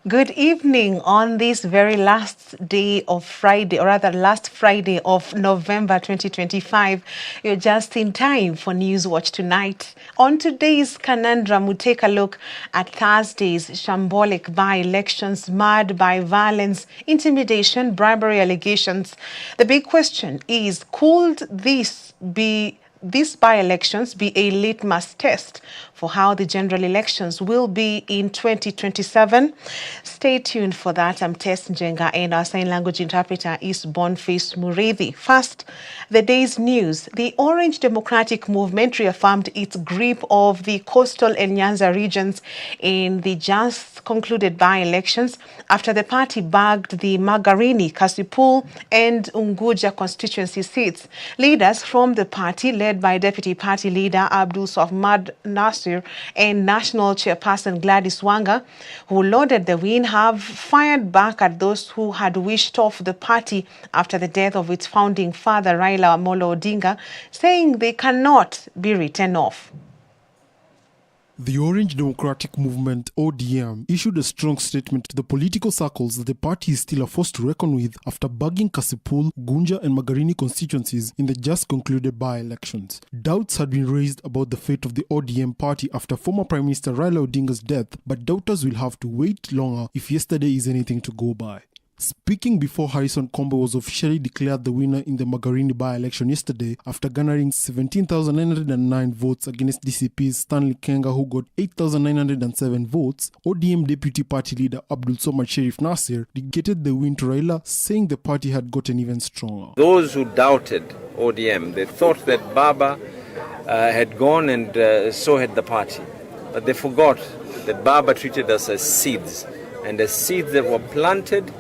Good evening on this very last day of Friday, or rather last Friday of November 2025. You're just in time for Newswatch tonight. On today's conundrum, we'll take a look at Thursday's shambolic by-elections marred by violence, intimidation, bribery allegations. The big question is, could these by-elections be a litmus test for how the general elections will be in 2027? Stay tuned for that. I'm Ess Njenga and our sign language interpreter is Boniface Mureithi. First, the day's news. The Orange Democratic Movement reaffirmed its grip of the coastal and Nyanza regions in the just concluded by-elections after the party bagged the Magarini, Kasipul and Unguja constituency seats. Leaders from the party, led by Deputy Party Leader Abdul Swamad Nasir and National Chairperson Gladys Wanga, who lauded the win, have fired back at those who had wished off the party after the death of its founding father Raila Amolo Odinga, saying they cannot be written off. The Orange Democratic Movement, ODM, issued a strong statement to the political circles that the party is still a force to reckon with after bagging Kasipul, Gunja and Magarini constituencies in the just concluded by-elections. Doubts had been raised about the fate of the ODM party after former Prime Minister Raila Odinga's death, but doubters will have to wait longer if yesterday is anything to go by. Speaking before Harrison Kombe was officially declared the winner in the Magarini by-election yesterday after garnering 17,909 votes against DCP's Stanley Kenga, who got 8,907 votes, ODM Deputy Party Leader Abdul Swamad Sharif Nasir dedicated the win to Raila, saying the party had gotten even stronger. Those who doubted ODM, they thought that Baba had gone and so had the party. But they forgot that Baba treated us as seeds, and as seeds that were planted,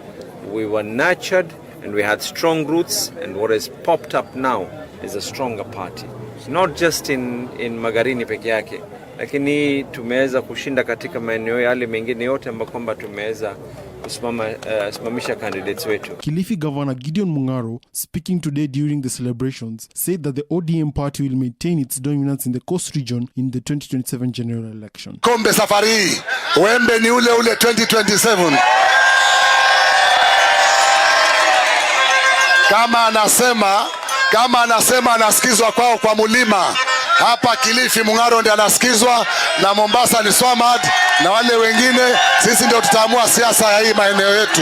we were nurtured and we had strong roots, and what has popped up now is a stronger party. Not just in Magarini peke yake, lakini tumeweza kushinda katika maeneo yale mengine yote ambapo kwamba tumeweza kusimamisha candidates wetu. Kilifi Governor Gideon Mungaro, speaking today during the celebrations, said that the ODM party will maintain its dominance in the coast region in the 2027 general election. Kombe safari, wembe ni ule 2027. Kama anasema anasikizwa kwao kwa mulima, hapa Kilifi Mungaro ndiye anasikizwa, na Mombasa ni Swamad, na wale wengine sisi ndio tutaamua siasa ya hii maeneo yetu.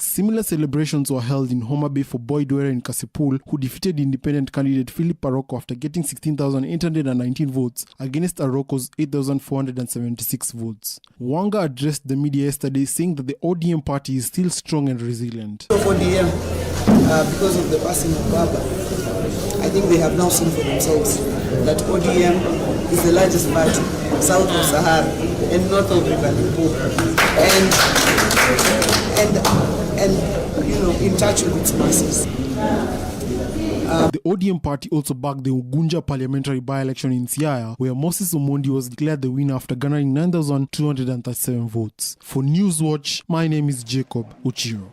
Similar celebrations were held in Homa Bay for Boyd Were in Kasipul, who defeated independent candidate Philip Aroko after getting 16,819 votes against Aroko's 8,476 votes. Wanga addressed the media yesterday, saying that the ODM party is still strong and resilient. ODM, because of the passing of Baba, I think they have now seen for themselves that ODM is the largest party south of Sahara and north of River Limpopo, and you know, in touch with its masses. The ODM party also backed the Ugunja parliamentary by-election in Siaya, where Moses Omondi was declared the winner after garnering 9,237 votes. For Newswatch, my name is Jacob Uchiro.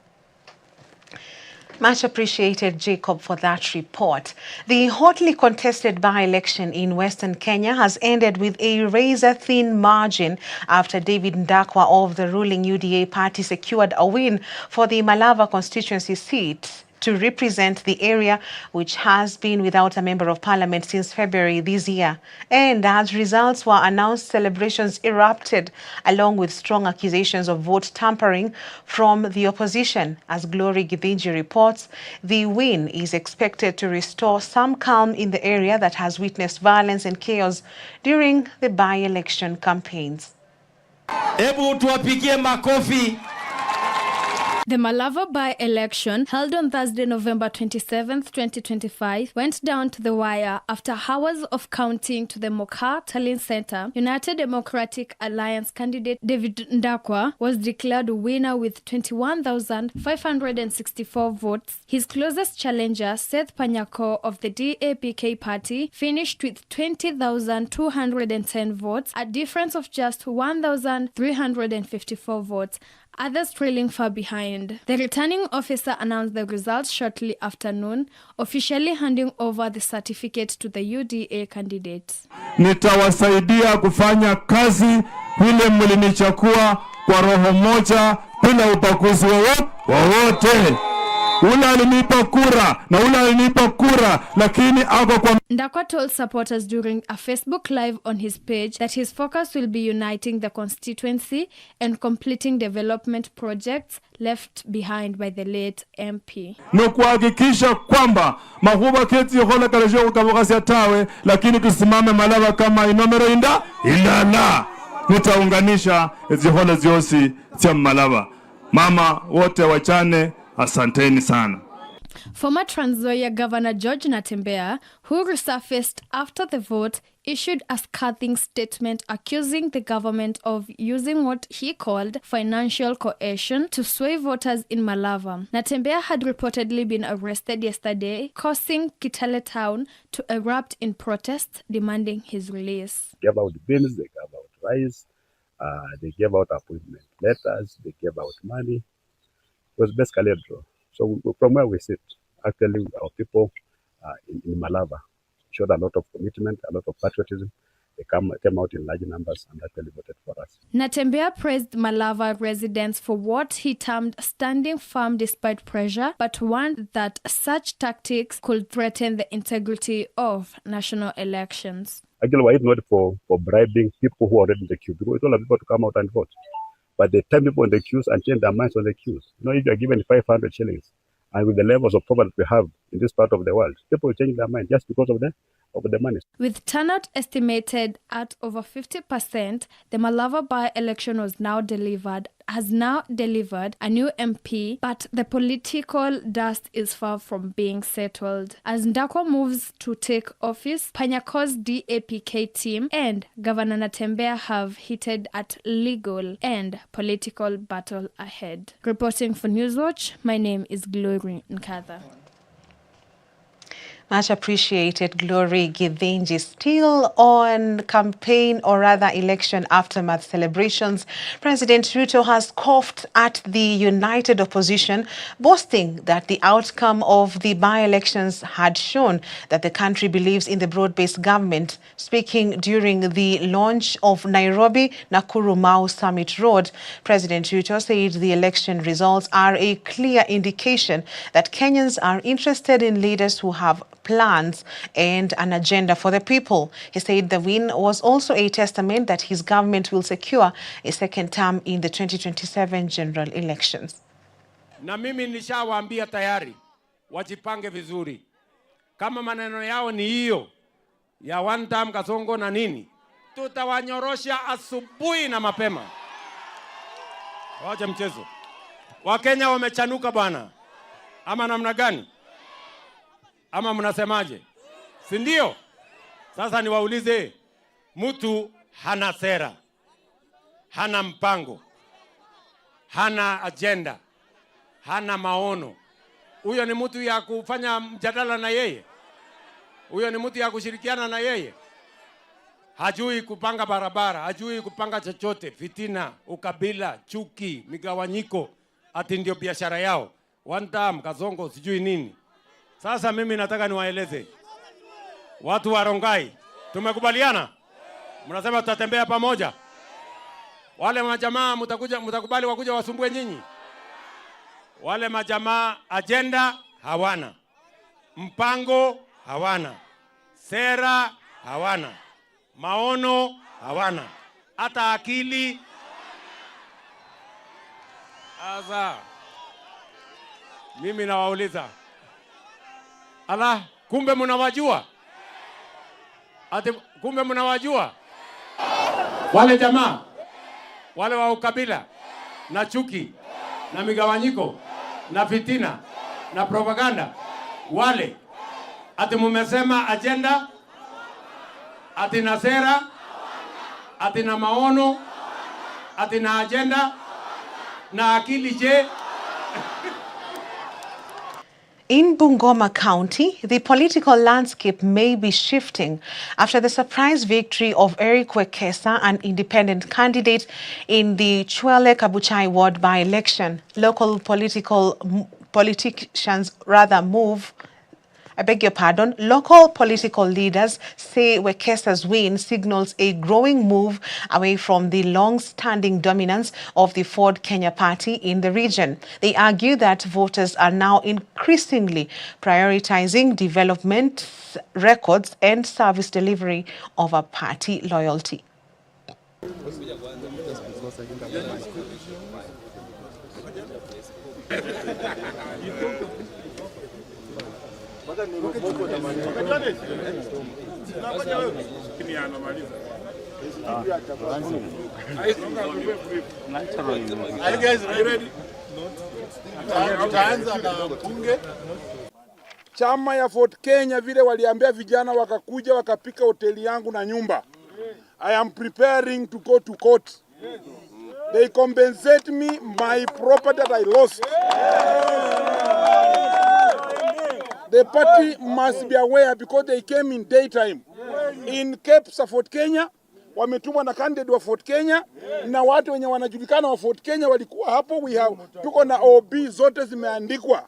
Much appreciated, Jacob, for that report. The hotly contested by-election in Western Kenya has ended with a razor-thin margin after David Ndakwa of the ruling UDA party secured a win for the Malava constituency seat to represent the area, which has been without a member of parliament since February this year. And as results were announced, celebrations erupted, along with strong accusations of vote tampering from the opposition. As Glory Githinji reports, the win is expected to restore some calm in the area that has witnessed violence and chaos during the by-election campaigns. Ebu tuwapigie makofi. The Malava by-election, held on Thursday, November 27, 2025, went down to the wire after hours of counting to the Moka Tallying Center. United Democratic Alliance candidate David Ndakwa was declared winner with 21,564 votes. His closest challenger, Seth Panyako of the DAPK party, finished with 20,210 votes, a difference of just 1,354 votes. Others trailing far behind. The returning officer announced the results shortly after noon, officially handing over the certificate to the UDA candidates. Nitawasaidia kufanya kazi vile mlinichagua kwa roho moja bila ubaguzi wowote. Ule alinipa kura na ule alinipa kura, lakini ako kwa... Ndakwa told supporters during a Facebook Live on his page that his focus will be uniting the constituency and completing development projects left behind by the late MP. No kuhakikisha kwamba mahuba keti yohola kalesho kukabogasi atawe, lakini tusimame Malava kama inomero indala. Nitaunganisha zihola ziosi tia Malava. Mama wote wachane, asanteni sana. Former Trans Nzoia Governor George Natembeya, who resurfaced after the vote, issued a scathing statement accusing the government of using what he called financial coercion to sway voters in Malava. Natembeya had reportedly been arrested yesterday, causing Kitale town to erupt in protests demanding his release. They gave out bills, they gave out rice, they gave out appointment letters, they gave out money. It was basically a draw. So from where we sit, actually our people in Malava showed a lot of commitment, a lot of patriotism. They came out in large numbers and actually voted for us. Natembeya praised Malava residents for what he termed standing firm despite pressure, but warned that such tactics could threaten the integrity of national elections. Actually, we're not for bribing people who are already in the queue, because we told the people to come out and vote. But they turn people in the queues and change their minds on the queues. You know, if you are given 500 shillings, and with the levels of poverty we have in this part of the world, people change their mind just because of the money. With turnout estimated at over 50%, the Malava by-election has now delivered a new MP, but the political dust is far from being settled. As Ndakwa moves to take office, Panyako's DAPK team and Governor Natembeya have heated at legal and political battle ahead. Reporting for Newswatch, my name is Glory Nkatha. Much appreciated, Glory Githinji. Still on campaign, or rather election aftermath celebrations, President Ruto has scoffed at the united opposition, boasting that the outcome of the by-elections had shown that the country believes in the broad-based government. Speaking during the launch of Nairobi-Nakuru-Mau Summit Road, President Ruto said the election results are a clear indication that Kenyans are interested in leaders who have plans and an agenda for the people. He said the win was also a testament that his government will secure a second term in the 2027 general elections. Na mimi nishawaambia tayari wajipange vizuri. Kama maneno yao ni hiyo ya one term Kasongo na nini, tutawanyorosha asubuhi na mapema. Wacha mchezo. Wakenya wamechanuka bwana. Ama namna gani? Ama mnasemaje? Si ndio? Sasa niwaulize, mtu hana sera, hana mpango, hana agenda, hana maono. Huyo ni mtu ya kufanya mjadala na yeye? Huyo ni mtu ya kushirikiana na yeye? Hajui kupanga barabara, hajui kupanga chochote, fitina, ukabila, chuki, migawanyiko, ati ndio biashara yao. One time Kasongo sijui nini. Sasa mimi nataka niwaeleze watu wa Rongai, tumekubaliana? Mnasema tutatembea pamoja? Wale majamaa mtakubali wakuja wasumbue nyinyi? Wale majamaa agenda hawana, mpango hawana, sera hawana, maono hawana, hata akili. Sasa mimi nawauliza, ala, kumbe mnawajua? Ati kumbe mnawajua? Wale jamaa, wale wa ukabila na chuki na migawanyiko na fitina na propaganda, wale ati mumesema agenda, ati na sera, ati na maono, ati na agenda, na akili je? In Bungoma County, the political landscape may be shifting after the surprise victory of Eric Wekesa, an independent candidate in the Chwele Kabuchai ward by-election. Local politicians move I beg your pardon, local political leaders say Wekesa's win signals a growing move away from the long-standing dominance of the Ford Kenya party in the region. They argue that voters are now increasingly prioritizing development records and service delivery over party loyalty. Chama ya Ford Kenya vile waliambia vijana wakakuja wakapika hoteli yangu na nyumba. I am preparing to go to court. They compensate me my property that I lost. The party must be aware because they came in daytime. In Cape sa Ford Kenya, wametumwa na candidate wa Ford Kenya na watu wenye wanajulikana wa Ford Kenya walikuwa hapo. Tuko na OB zote zimeandikwa.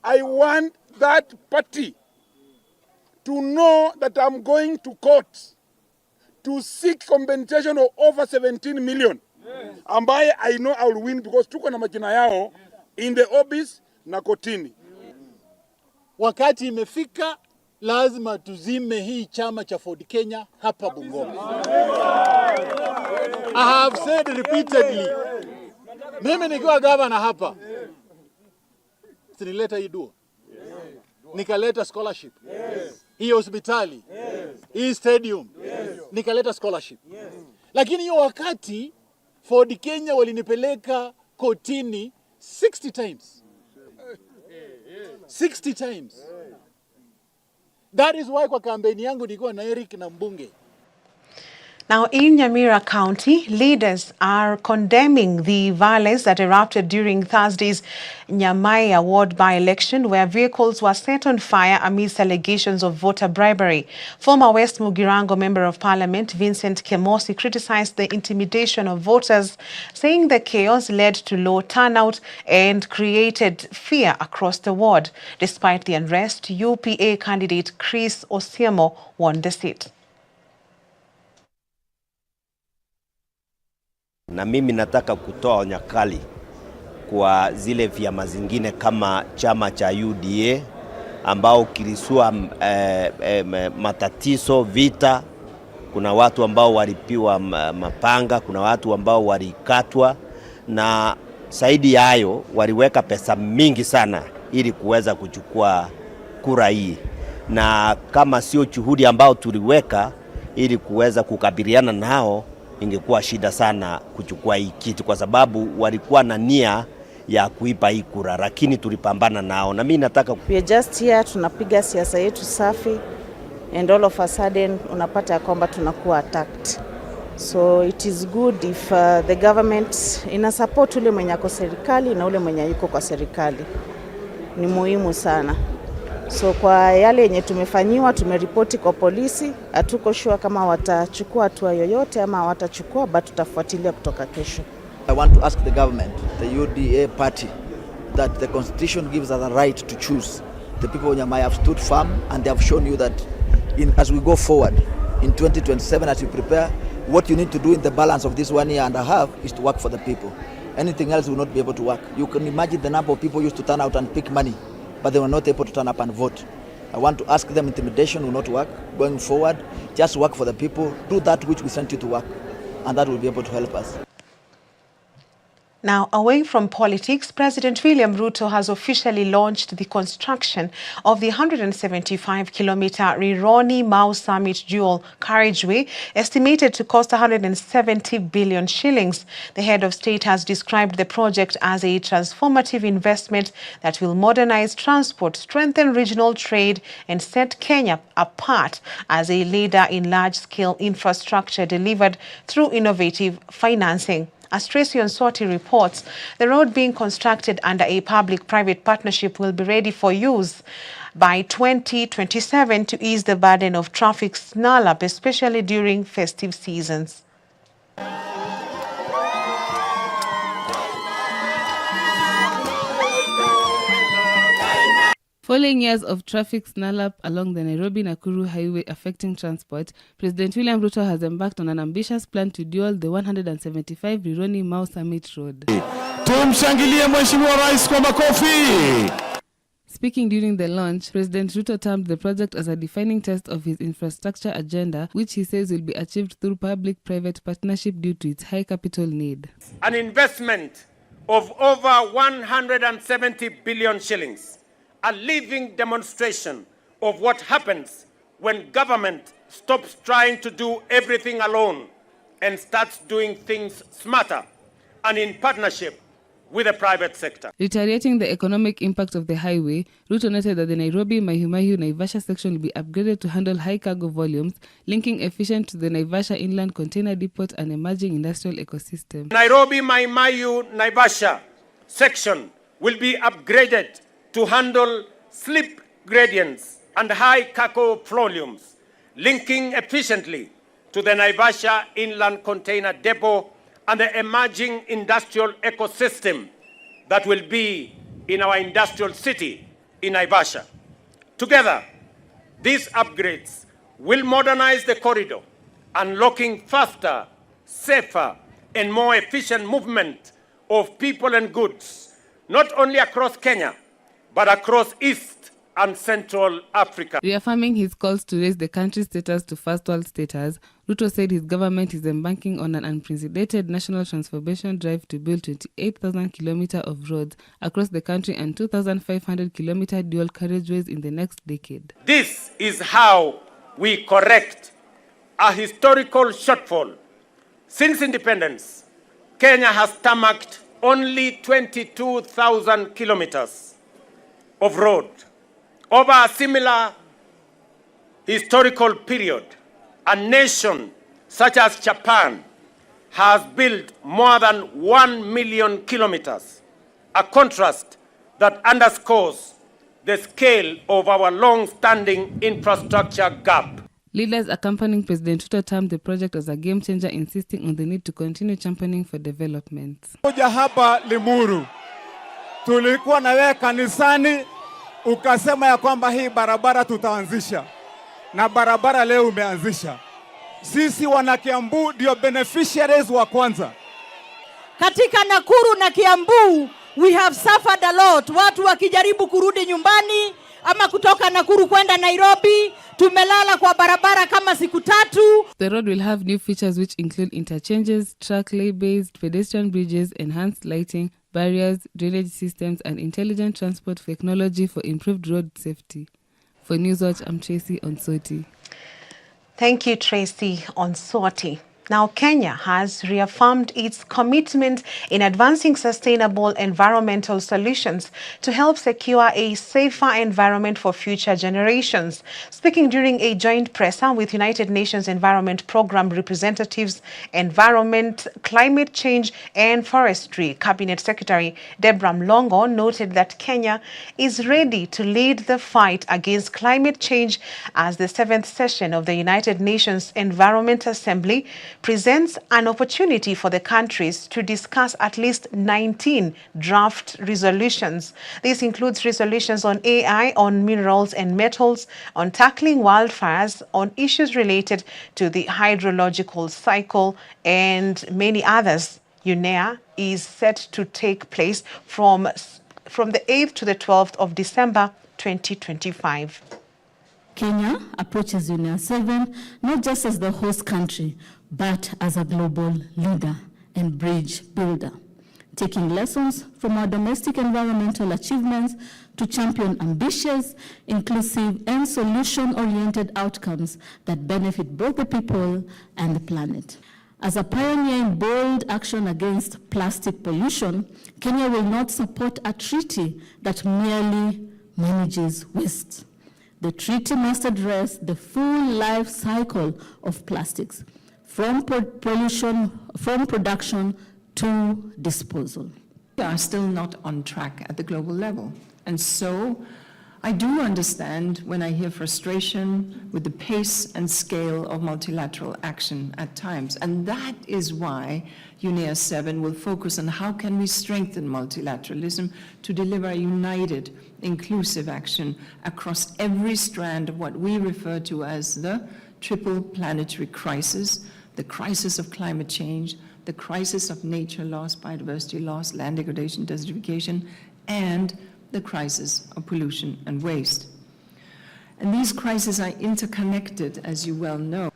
I want that party to know that I'm going to court to seek compensation of over 17 million. Ambaye I know I will win because tuko na majina yao in the OBs na kotini. Wakati imefika lazima tuzime hii chama cha Ford Kenya hapa Bungoma. I have said repeatedly, mimi nikiwa gavana hapa, sinileta hii duo, nikaleta scholarship, hii hospitali, hii stadium, nikaleta scholarship. Lakini hiyo wakati Ford Kenya walinipeleka kotini 60 times. 60 times. That is why kwa kampeni yangu nilikuwa na Eric na mbunge. Now, in Nyamira County, leaders are condemning the violence that erupted during Thursday's Nyamaya ward by-election, where vehicles were set on fire amidst allegations of voter bribery. Former West Mugirango Member of Parliament Vincent Kemosi criticized the intimidation of voters, saying the chaos led to low turnout and created fear across the ward. Despite the unrest, UPA candidate Chris Osiemo won the seat. Na mimi nataka kutoa onyo kali kwa zile vyama zingine kama chama cha UDA ambao kilisua matatizo, vita. Kuna watu ambao walipiwa mapanga, kuna watu ambao walikatwa, na zaidi ya hayo waliweka pesa mingi sana ili kuweza kuchukua kura hii. Na kama sio juhudi ambao tuliweka ili kuweza kukabiliana nao, ingekuwa shida sana kuchukua hii kitu, kwa sababu walikuwa na nia ya kuipa hii kura, lakini tulipambana nao. Na mimi nataka we are just here, tunapiga siasa yetu safi, and all of a sudden unapata kwamba tunakuwa attacked. So it is good if the government ina support ule mwenye ako serikali na ule mwenye yuko kwa serikali. Ni muhimu sana. So kwa yale yenye tumefanyiwa, tumeripoti kwa polisi, hatuko sure kama watachukua hatua yoyote ama watachukua, but tutafuatilia kutoka kesho. I want to ask the government, the UDA party, that the constitution gives us a right to choose. The people of Nyamai have stood firm, and they have shown you that as we go forward in 2027, as you prepare, what you need to do in the balance of this 1 year and a half is to work for the people. Anything else will not be able to work. You can imagine the number of people used to turn out and pick money, but they were not able to turn up and vote. I want to ask them, intimidation will not work. Going forward, just work for the people. Do that which we sent you to work, and that will be able to help us. Now, away from politics, President William Ruto has officially launched the construction of the 175-kilometer Rironi-Mau Summit dual carriageway, estimated to cost 170 billion shillings. The head of state has described the project as a transformative investment that will modernize transport, strengthen regional trade, and set Kenya apart as a leader in large-scale infrastructure delivered through innovative financing. As Tracy Onsoti reports, the road being constructed under a public-private partnership will be ready for use by 2027 to ease the burden of traffic snarl-up, especially during festive seasons. Following years of traffic snarl-up along the Nairobi-Nakuru highway affecting transport, President William Ruto has embarked on an ambitious plan to dual the 175 Rironi-Mau Summit Road. Tumshangilie Mheshimiwa Rais kwa makofi. Speaking during the launch, President Ruto termed the project as a defining test of his infrastructure agenda, which he says will be achieved through public-private partnership due to its high capital need. An investment of over 170 billion shillings, a living demonstration of what happens when government stops trying to do everything alone and starts doing things smarter and in partnership with the private sector. Reiterating the economic impact of the highway, Ruto noted that the Nairobi-Mahimayu-Naivasha section will be upgraded to handle high cargo volumes, linking efficient to the Naivasha Inland Container Depot and emerging industrial ecosystem. Nairobi-Mahimayu-Naivasha section will be upgraded to handle slip gradients and high cargo volumes, linking efficiently to the Naivasha Inland Container Depot and the emerging industrial ecosystem that will be in our industrial city in Naivasha. Together, these upgrades will modernize the corridor, unlocking faster, safer, and more efficient movement of people and goods, not only across Kenya, but across East and Central Africa. Reaffirming his calls to raise the country's status to first world status, Ruto said his government is embarking on an unprecedented national transformation drive to build 28,000 kilometers of roads across the country and 2,500 kilometer dual carriageways in the next decade. This is how we correct a historical shortfall. Since independence, Kenya has tarmacked only 22,000 kilometers of road. Over a similar historical period, a nation such as Japan has built more than 1 million kilometers, a contrast that underscores the scale of our long-standing infrastructure gap. Leaders accompanying President Ruto termed the project as a game changer, insisting on the need to continue championing for development. Kuja hapa Limuru, tulikuwa na wewe kanisani, ukasema ya kwamba hii barabara tutaanzisha, na barabara leo umeanzisha. Sisi wana Kiambu ndio beneficiaries wa kwanza. Katika Nakuru na Kiambu, we have suffered a lot. Watu wakijaribu kurudi nyumbani ama kutoka Nakuru kwenda Nairobi, tumelala kwa barabara kama siku 3. The road will have new features which include interchanges, track lay-based pedestrian bridges, enhanced lighting, barriers, drainage systems, and intelligent transport technology for improved road safety. For Newswatch, I'm Tracy Onsoti. Thank you, Tracy Onsoti. Now, Kenya has reaffirmed its commitment in advancing sustainable environmental solutions to help secure a safer environment for future generations. Speaking during a joint presser with United Nations Environment Programme representatives, Environment, Climate Change and Forestry Cabinet Secretary Deborah Mlongo noted that Kenya is ready to lead the fight against climate change as the 7th session of the United Nations Environment Assembly presents an opportunity for the countries to discuss at least 19 draft resolutions. This includes resolutions on AI, on minerals and metals, on tackling wildfires, on issues related to the hydrological cycle, and many others. UNEA is set to take place from the 8th to the 12th of December 2025. Kenya approaches UNEA 7 not just as the host country, but as a global leader and bridge builder, taking lessons from our domestic environmental achievements to champion ambitious, inclusive, and solution-oriented outcomes that benefit both the people and the planet. As a pioneer in bold action against plastic pollution, Kenya will not support a treaty that merely manages waste. The treaty must address the full life cycle of plastics, from production to disposal. We are still not on track at the global level. And so I do understand when I hear frustration with the pace and scale of multilateral action at times, and that is why UNEA 7 will focus on how can we strengthen multilateralism to deliver a united, inclusive action across every strand of what we refer to as the triple planetary crisis, the crisis of climate change, the crisis of nature loss, biodiversity loss, land degradation, desertification, and the crisis of pollution and waste. And these crises are interconnected, as you well know.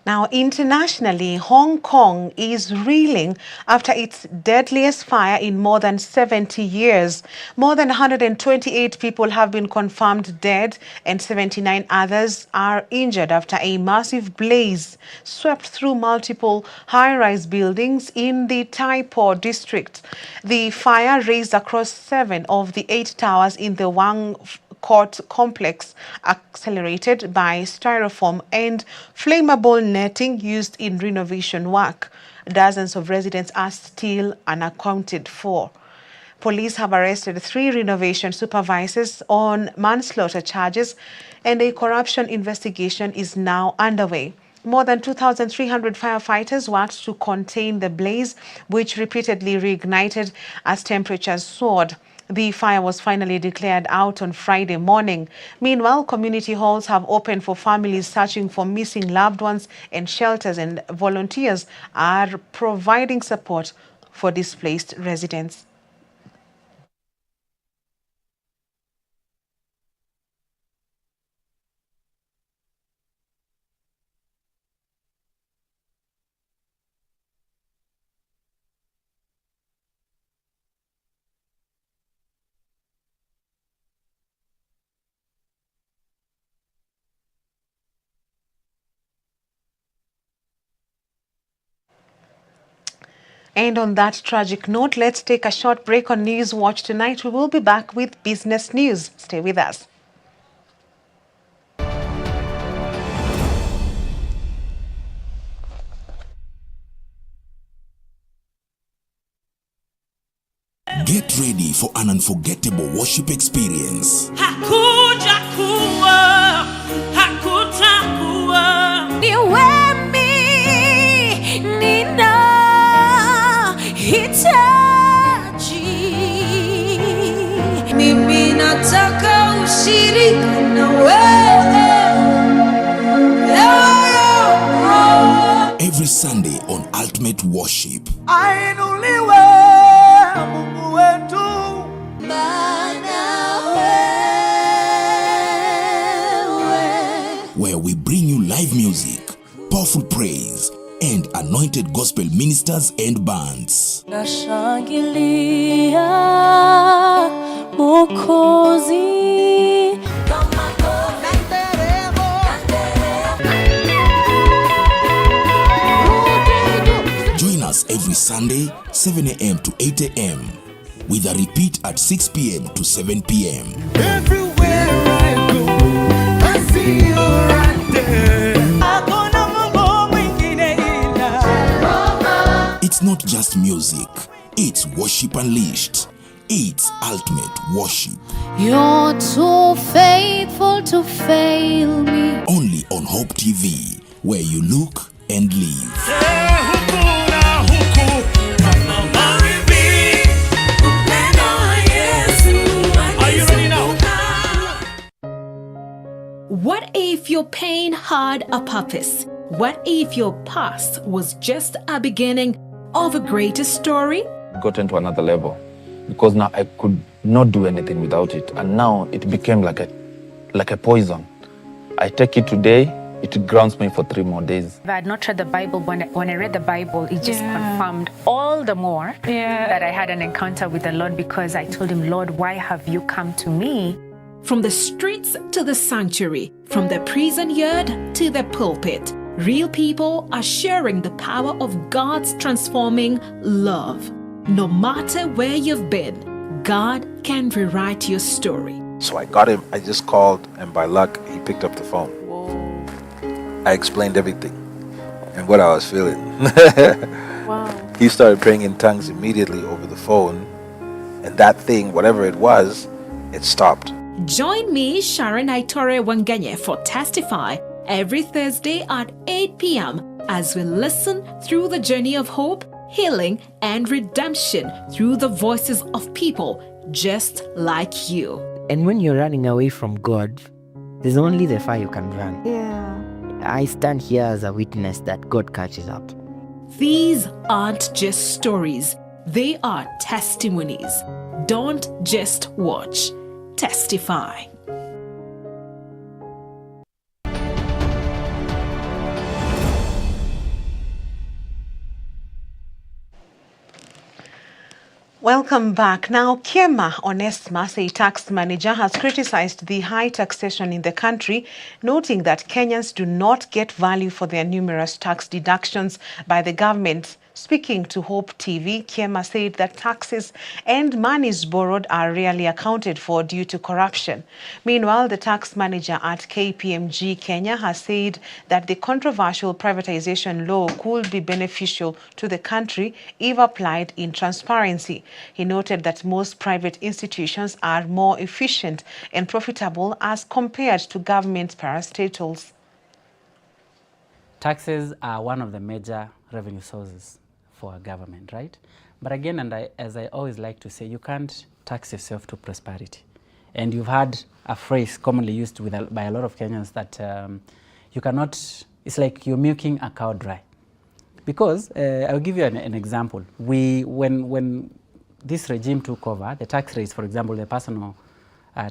Now, internationally, Hong Kong is reeling after its deadliest fire in more than 70 years. More than 128 people have been confirmed dead and 79 others are injured after a massive blaze swept through multiple high-rise buildings in the Tai Po district. The fire raged across 7 of the 8 towers in the Wang Court complex, accelerated by styrofoam and flammable netting used in renovation work. Dozens of residents are still unaccounted for. Police have arrested 3 renovation supervisors on manslaughter charges, and a corruption investigation is now underway. More than 2,300 firefighters worked to contain the blaze, which repeatedly reignited as temperatures soared. The fire was finally declared out on Friday morning. Meanwhile, community halls have opened for families searching for missing loved ones, and shelters and volunteers are providing support for displaced residents. And on that tragic note, let's take a short break on Newswatch tonight. We will be back with business news. Stay with us. Get ready for an unforgettable worship experience. Mimi nataka ushirika na wewe. Every Sunday on Ultimate Worship. Ainuliwe Mungu wetu. Where we bring you live music, powerful praise, and anointed gospel ministers and bands. Nashangilia Mwokozi. Join us every Sunday, 7 a.m. to 8 a.m. with a repeat at 6 p.m. to 7 p.m. Everywhere I go, I see you right there. It's not just music, it's worship unleashed. It's ultimate worship. You're too faithful to fail me. Only on Hope TV, where you look and live. What if your pain had a purpose? What if your past was just a beginning of a greater story? Gotten to another level because now I could not do anything without it, and now it became like a poison. I take it today, it grounds me for 3 more days. If I had not read the Bible, when I read the Bible, it just confirmed all the more that I had an encounter with the Lord, because I told him, Lord, why have you come to me? From the streets to the sanctuary, from the prison yard to the pulpit, real people are sharing the power of God's transforming love. No matter where you've been, God can rewrite your story. So I got him, I just called, and by luck, he picked up the phone. I explained everything and what I was feeling. He started praying in tongues immediately over the phone, and that thing, whatever it was, it stopped. Join me, Sharon Aitore Wangenye, for Testify every Thursday at 8 p.m. as we listen through the journey of hope, healing, and redemption through the voices of people just like you. And when you're running away from God, there's only the fire you can run. Yeah. I stand here as a witness that God catches up. These aren't just stories, they are testimonies. Don't just watch, testify. Welcome back. Now, Kiema Onesmus, a tax manager, has criticized the high taxation in the country, noting that Kenyans do not get value for their numerous tax deductions by the government. Speaking to Hope TV, Kiema said that taxes and monies borrowed are rarely accounted for due to corruption. Meanwhile, the tax manager at KPMG Kenya has said that the controversial privatization law could be beneficial to the country if applied in transparency. He noted that most private institutions are more efficient and profitable as compared to government parastatals. Taxes are one of the major revenue sources for a government, right? But again, as I always like to say, you can't tax yourself to prosperity. And you've had a phrase commonly used by a lot of Kenyans that you cannot, it's like you're milking a cow dry. Because, I'll give you an example. When this regime took over, the tax rates, for example, the personal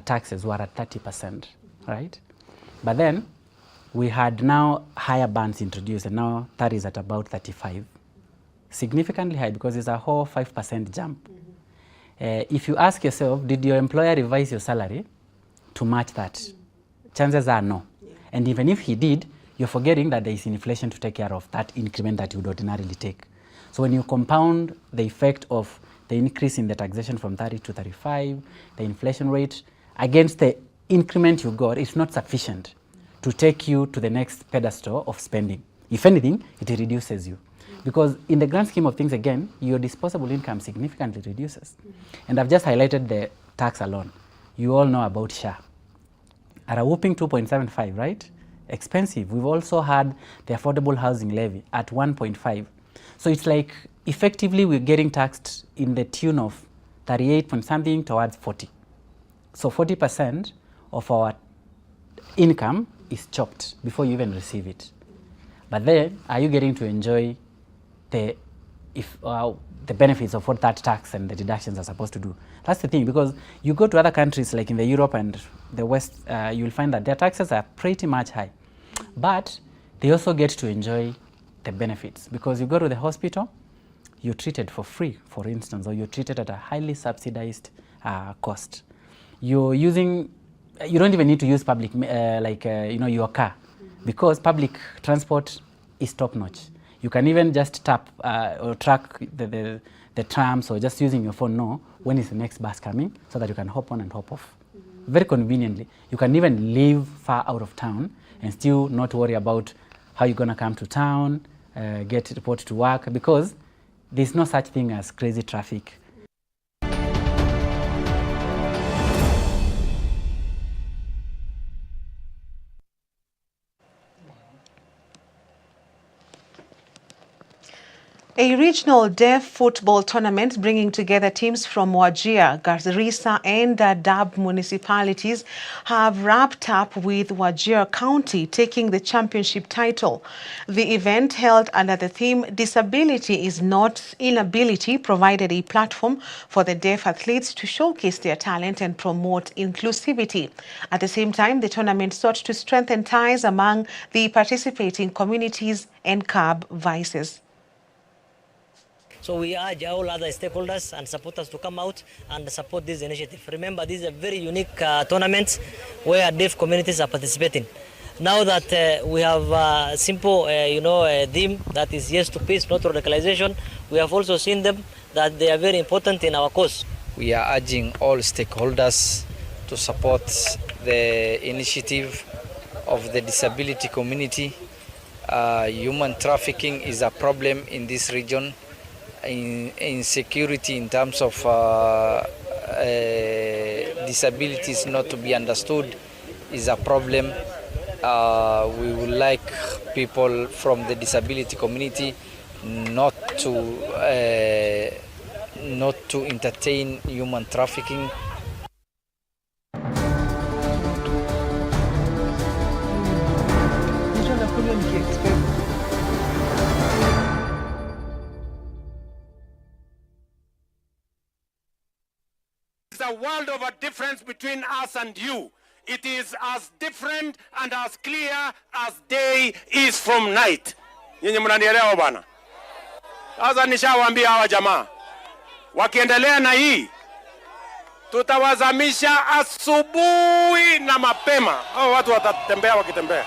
taxes were at 30%, right? But then, we had now higher bands introduced, and now that is at about 35. Significantly high, because it's a whole 5% jump. If you ask yourself, did your employer revise your salary to match that? Chances are no. And even if he did, you're forgetting that there is inflation to take care of that increment that you would ordinarily take. So when you compound the effect of the increase in the taxation from 30 to 35, the inflation rate, against the increment you got, it's not sufficient to take you to the next pedestal of spending. If anything, it reduces you. Because in the grand scheme of things, again, your disposable income significantly reduces. And I've just highlighted the tax alone. You all know about SHA. At a whooping 2.75, right? Expensive. We've also had the affordable housing levy at 1.5. So it's like, effectively, we're getting taxed in the tune of 38 point something towards 40. So 40% of our income is chopped before you even receive it. But then, are you getting to enjoy the benefits of what that tax and the deductions are supposed to do? That's the thing, because you go to other countries like in the Europe and the West, you'll find that their taxes are pretty much high. But they also get to enjoy the benefits, because you go to the hospital, you're treated for free, for instance, or you're treated at a highly subsidized cost. You don't even need to use public, your car, because public transport is top-notch. You can even just tap or track the trams, or just using your phone know when is the next bus coming, so that you can hop on and hop off. Very conveniently. You can even live far out of town and still not worry about how you're going to come to town, get reported to work, because there's no such thing as crazy traffic. A regional deaf football tournament bringing together teams from Wajir, Garissa and Dadaab municipalities have wrapped up with Wajir County taking the championship title. The event, held under the theme "Disability is not Inability," provided a platform for the deaf athletes to showcase their talent and promote inclusivity. At the same time, the tournament sought to strengthen ties among the participating communities and curb vices. So we urge all other stakeholders and supporters to come out and support this initiative. Remember, this is a very unique tournament where deaf communities are participating. Now that we have a simple, theme that is yes to peace, not to radicalization, we have also seen them that they are very important in our cause. We are urging all stakeholders to support the initiative of the disability community. Human trafficking is a problem in this region. Insecurity in terms of disabilities not to be understood is a problem. We would like people from the disability community not to entertain human trafficking. It's a world of a difference between us and you. It is as different and as clear as day is from night. Nyinyi mnanielewa bwana? Sasa nishawaambia hawa jamaa, wakiendelea na hii tutawazamisha asubuhi na mapema. Hao watu watatembea wakitembea.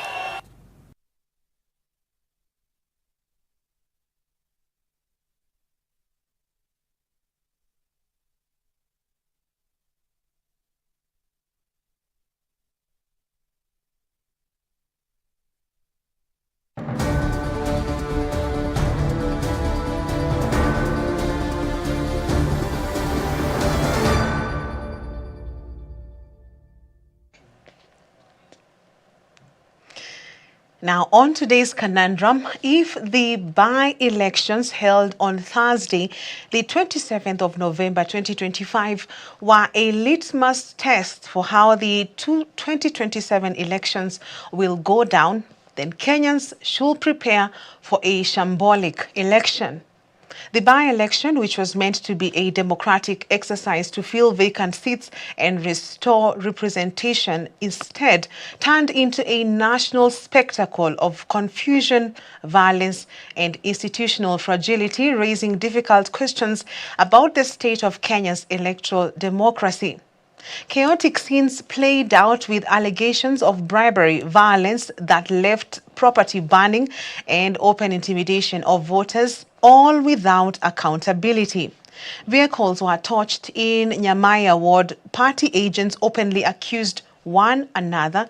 Now, on today's conundrum, if the by-elections held on Thursday, the 27th of November 2025, were a litmus test for how the 2027 elections will go down, then Kenyans should prepare for a shambolic election. The by-election, which was meant to be a democratic exercise to fill vacant seats and restore representation, instead turned into a national spectacle of confusion, violence, and institutional fragility, raising difficult questions about the state of Kenya's electoral democracy. Chaotic scenes played out with allegations of bribery, violence that left property burning, and open intimidation of voters, all without accountability. Vehicles were torched in Nyamaya ward. Party agents openly accused one another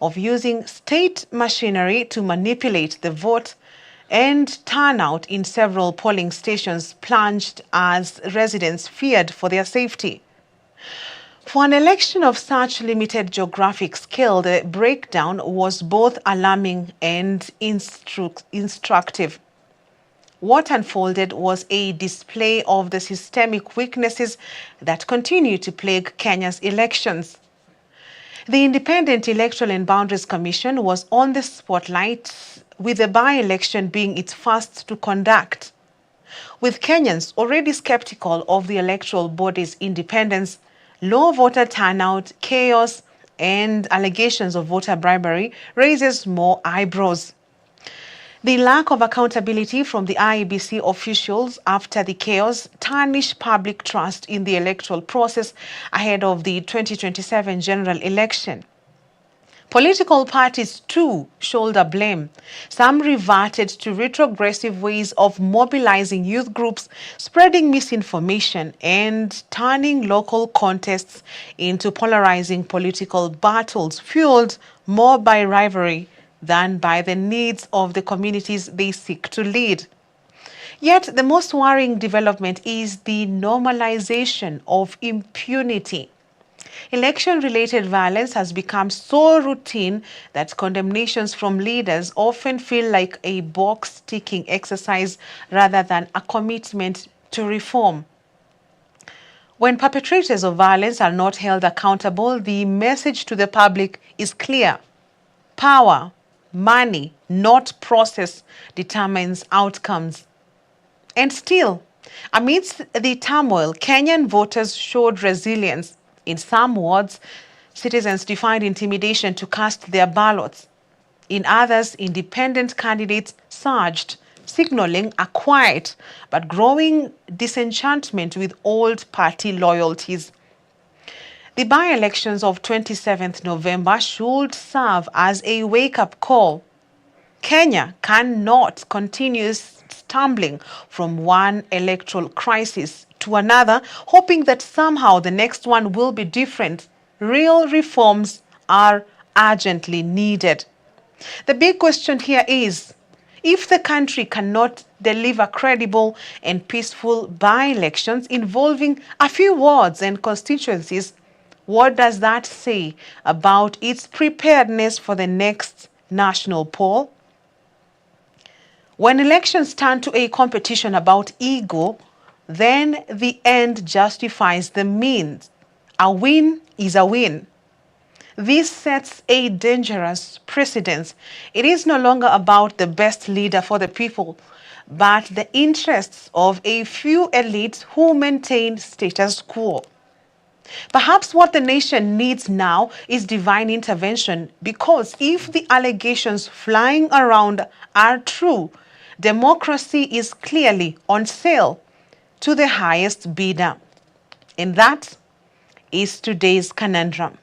of using state machinery to manipulate the vote, and turnout in several polling stations plunged as residents feared for their safety. For an election of such limited geographic scale, the breakdown was both alarming and instructive. What unfolded was a display of the systemic weaknesses that continue to plague Kenya's elections. The Independent Electoral and Boundaries Commission was on the spotlight, with the by-election being its first to conduct. With Kenyans already skeptical of the electoral body's independence, low voter turnout, chaos, and allegations of voter bribery raises more eyebrows. The lack of accountability from the IEBC officials after the chaos tarnished public trust in the electoral process ahead of the 2027 general election. Political parties too shoulder blame. Some reverted to retrogressive ways of mobilizing youth groups, spreading misinformation, and turning local contests into polarizing political battles, fueled more by rivalry than by the needs of the communities they seek to lead. Yet the most worrying development is the normalization of impunity. Election-related violence has become so routine that condemnations from leaders often feel like a box-ticking exercise rather than a commitment to reform. When perpetrators of violence are not held accountable, the message to the public is clear. Power, money, not process, determines outcomes. And still, amidst the turmoil, Kenyan voters showed resilience. In some wards, citizens defied intimidation to cast their ballots. In others, independent candidates surged, signaling a quiet but growing disenchantment with old party loyalties. The by-elections of 27th November should serve as a wake-up call. Kenya cannot continue stumbling from one electoral crisis to another, hoping that somehow the next one will be different. Real reforms are urgently needed. The big question here is, if the country cannot deliver credible and peaceful by-elections involving a few wards and constituencies, What does that say about its preparedness for the next national poll? When elections turn to a competition about ego, then the end justifies the means. A win is a win. This sets a dangerous precedent. It is no longer about the best leader for the people, but the interests of a few elites who maintain status quo. Perhaps what the nation needs now is divine intervention, because if the allegations flying around are true, democracy is clearly on sale to the highest bidder. And that is today's conundrum.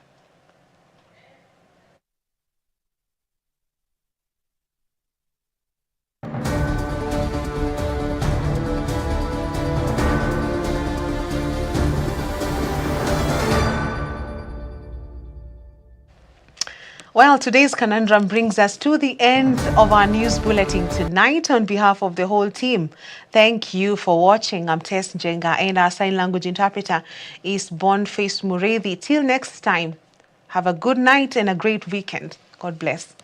Well, today's conundrum brings us to the end of our news bulletin tonight. On behalf of the whole team, thank you for watching. I'm Ess Njenga, and our sign language interpreter is Boniface Mureithi. Till next time, have a good night and a great weekend. God bless.